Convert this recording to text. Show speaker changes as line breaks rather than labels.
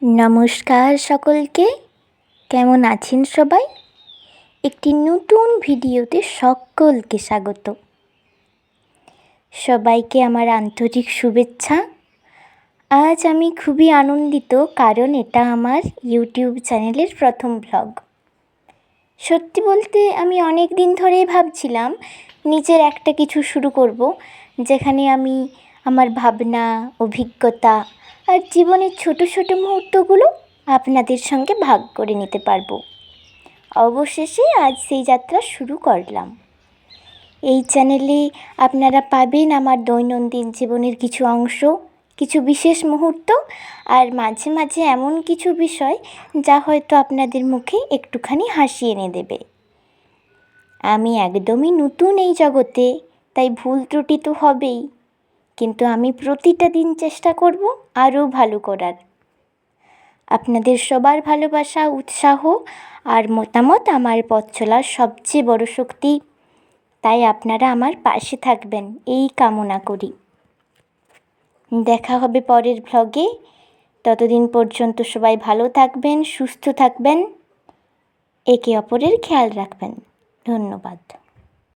নমস্কার সকলকে, কেমন আছেন সবাই? একটি নতুন ভিডিওতে সকলকে স্বাগত। সবাইকে আমার আন্তরিক শুভেচ্ছা। আজ আমি খুবই আনন্দিত, কারণ এটা আমার ইউটিউব চ্যানেলের প্রথম ব্লগ। সত্যি বলতে আমি অনেক দিন ধরেই ভাবছিলাম নিজের একটা কিছু শুরু করব, যেখানে আমি আমার ভাবনা, অভিজ্ঞতা আর জীবনের ছোট ছোট মুহূর্তগুলো আপনাদের সঙ্গে ভাগ করে নিতে পারবো। অবশেষে আজ সেই যাত্রা শুরু করলাম। এই চ্যানেলে আপনারা পাবেন আমার দৈনন্দিন জীবনের কিছু অংশ, কিছু বিশেষ মুহূর্ত, আর মাঝে মাঝে এমন কিছু বিষয় যা হয়তো আপনাদের মুখে একটুখানি হাসি এনে দেবে। আমি একদমই নতুন এই জগতে, তাই ভুল ত্রুটি তো হবেই, কিন্তু আমি প্রতিটা দিন চেষ্টা করব আরও ভালো করার। আপনাদের সবার ভালোবাসা, উৎসাহ আর মতামত আমার পথ চলার সবচেয়ে বড় শক্তি, তাই আপনারা আমার পাশে থাকবেন এই কামনা করি। দেখা হবে পরের ভ্লগে। ততদিন পর্যন্ত সবাই ভালো থাকবেন, সুস্থ থাকবেন, একে অপরের খেয়াল রাখবেন। ধন্যবাদ।